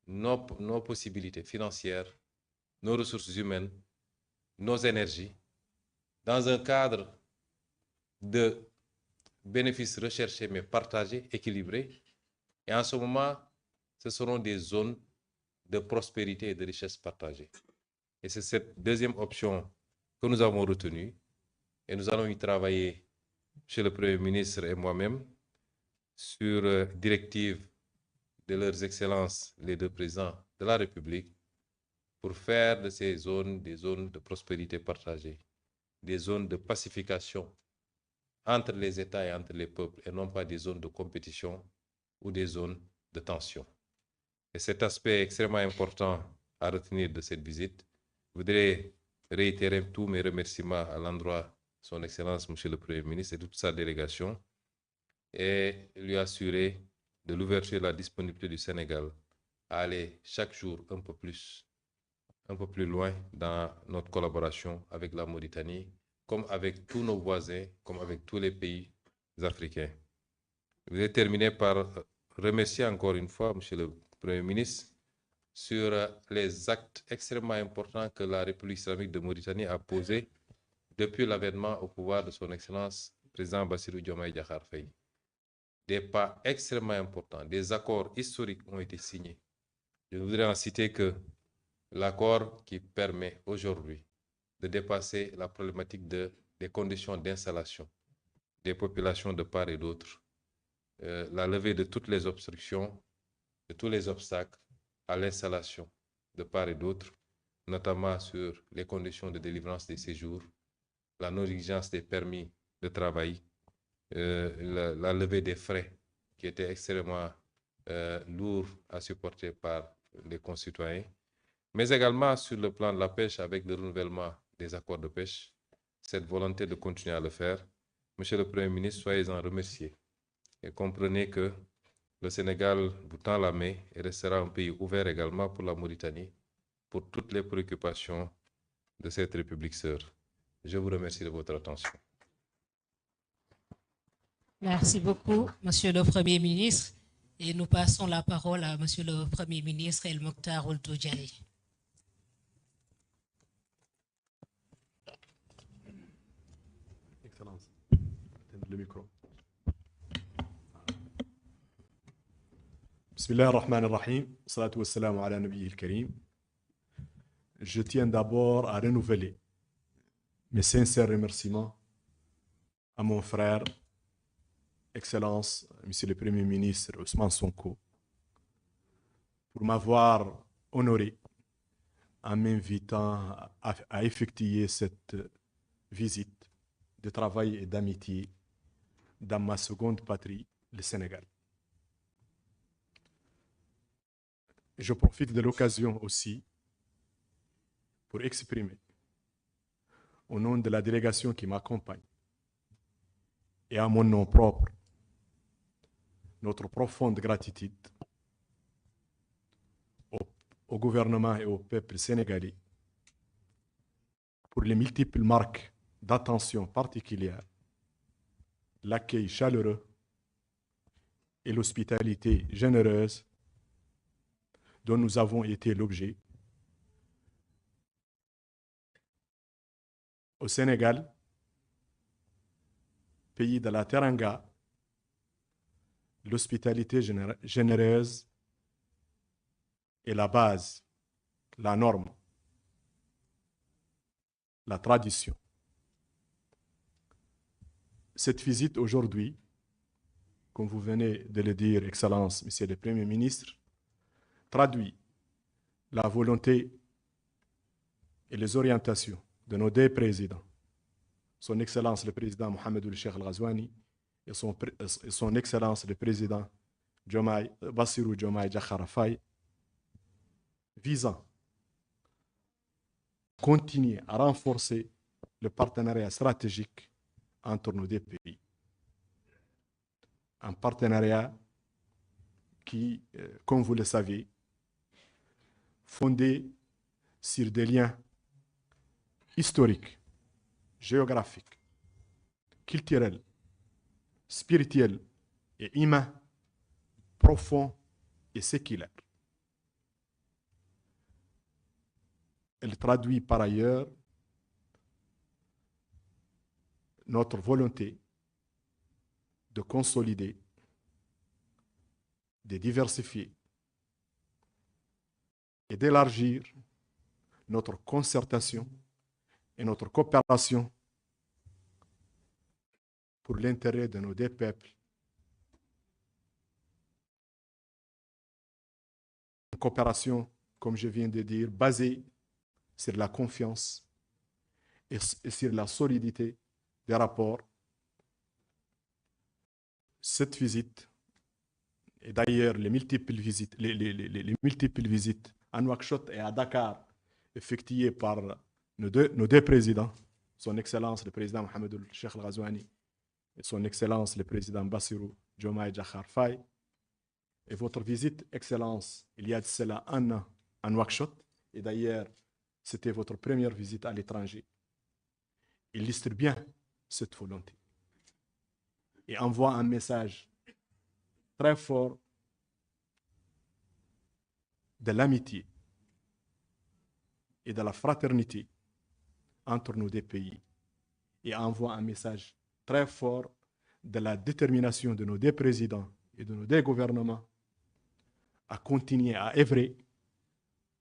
nos possibilités financières, nos ressources humaines, nos énergies, dans un cadre de bénéfices recherchés mais partagés, équilibrés. Et en ce moment, ce seront des zones de prospérité et de richesse partagée. Et c'est cette deuxième option que nous avons retenue. Et nous allons y travailler chez le Premier ministre et moi-même sur directive de leurs excellences, les deux présidents de la République, pour faire de ces zones des zones de prospérité partagée, des zones de pacification entre les États et entre les peuples, et non pas des zones de compétition ou des zones de tension. Et cet aspect extrêmement important à retenir de cette visite, je voudrais réitérer tous mes remerciements à l'endroit de son Excellence, Monsieur le Premier ministre, et toute sa délégation, et lui assurer de l'ouverture et de la disponibilité du Sénégal à aller chaque jour un peu plus loin dans notre collaboration avec la Mauritanie, comme avec tous nos voisins, comme avec tous les pays africains. Je vais terminer par remercier encore une fois, Monsieur le Premier ministre, sur les actes extrêmement importants que la République islamique de Mauritanie a posés depuis l'avènement au pouvoir de son Excellence, le président Bassirou Diomaye Diakhar Faye. Des pas extrêmement importants, des accords historiques ont été signés. Je voudrais en citer que l'accord qui permet aujourd'hui de dépasser la problématique des conditions d'installation des populations de part et d'autre, la levée de toutes les obstructions, de tous les obstacles à l'installation de part et d'autre, notamment sur les conditions de délivrance des séjours, la non-exigence des permis de travail, la levée des frais qui étaient extrêmement lourds à supporter par les concitoyens, mais également sur le plan de la pêche avec le renouvellement des accords de pêche, cette volonté de continuer à le faire. Monsieur le Premier ministre, soyez-en remerciés et comprenez que le Sénégal vous tend la main et restera un pays ouvert également pour la Mauritanie, pour toutes les préoccupations de cette République sœur. Je vous remercie de votre attention. Merci beaucoup, Monsieur le Premier ministre. Et nous passons la parole à Monsieur le Premier ministre El Mokhtar Ould Diaye. Excellence. Le micro. Bismillah ar-Rahman ar-Rahim. Salatu wassalamu ala Nabi al-Karim. Je tiens d'abord à renouveler mes sincères remerciements à mon frère, Excellence, Monsieur le Premier ministre Ousmane Sonko, pour m'avoir honoré en m'invitant à effectuer cette visite de travail et d'amitié dans ma seconde patrie, le Sénégal. Je profite de l'occasion aussi pour exprimer, au nom de la délégation qui m'accompagne et à mon nom propre, notre profonde gratitude au gouvernement et au peuple sénégalais pour les multiples marques d'attention particulière, l'accueil chaleureux et l'hospitalité généreuse dont nous avons été l'objet. Au Sénégal, pays de la Teranga, l'hospitalité généreuse est la base, la norme, la tradition. Cette visite aujourd'hui, comme vous venez de le dire, Excellence, Monsieur le Premier ministre, traduit la volonté et les orientations de nos deux présidents, son Excellence le Président Mohamed Ould Cheikh Al Ghazouani et son Excellence le Président Bassirou Diomaye Diakhar Faye, visant à continuer à renforcer le partenariat stratégique entre nos deux pays. Un partenariat qui, comme vous le savez, fondé sur des liens historiques, géographiques, culturels, spirituels et humains profonds et séculaires. elle traduit par ailleurs notre volonté de consolider, de diversifier et d'élargir notre concertation et notre coopération pour l'intérêt de nos deux peuples. Une coopération, comme je viens de dire, basée sur la confiance et sur la solidité des rapports. Cette visite, et d'ailleurs les multiples visites à Nouakchott et à Dakar, effectuées par nos deux présidents, son Excellence le président Mohamed Cheikh Al-Ghazouani et son Excellence le président Bassirou Diomaye Diakhar Faye, et votre visite, Excellence, il y a de cela un an à Nouakchott, et d'ailleurs c'était votre première visite à l'étranger, illustre bien cette volonté et envoie un message très fort de l'amitié et de la fraternité entre nos deux pays, et envoie un message très fort de la détermination de nos deux présidents et de nos deux gouvernements à continuer à œuvrer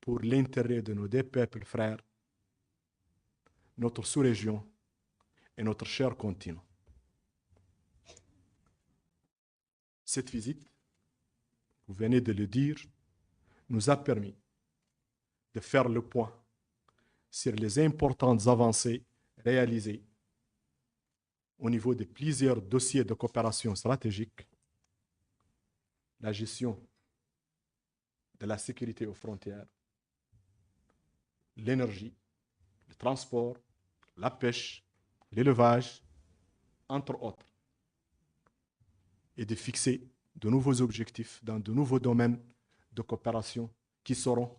pour l'intérêt de nos deux peuples frères, notre sous-région et notre cher continent. Cette visite, vous venez de le dire, nous a permis de faire le point sur les importantes avancées réalisées au niveau de plusieurs dossiers de coopération stratégique, la gestion de la sécurité aux frontières, l'énergie, le transport, la pêche, l'élevage, entre autres, et de fixer de nouveaux objectifs dans de nouveaux domaines de coopération qui seront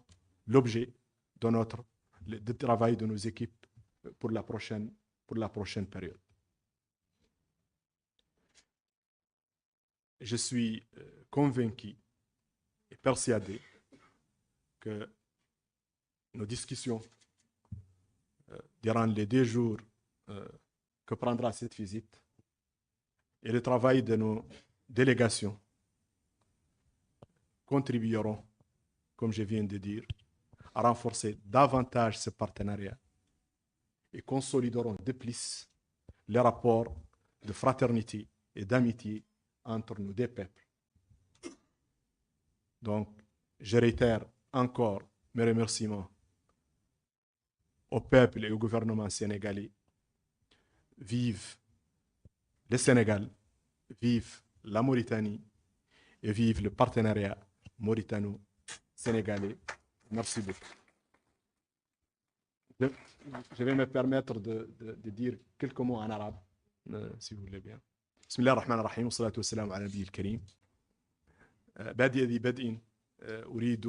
l'objet de travail de nos équipes pour la prochaine période. Je suis convaincu et persuadé que nos discussions durant les 2 jours que prendra cette visite et le travail de nos délégations contribueront, comme je viens de dire, à renforcer davantage ce partenariat et consolideront de plus les rapports de fraternité et d'amitié entre nos deux peuples. Donc, je réitère encore mes remerciements au peuple et au gouvernement sénégalais. Vive le Sénégal, vive la Mauritanie et vive le partenariat mauritano-sénégalais. Merci beaucoup. Je vais me permettre de dire quelques mots en arabe, si vous voulez bien. بسم الله الرحمن الرحيم والصلاة والسلام على النبي الكريم. بادئ ذي بدء أريد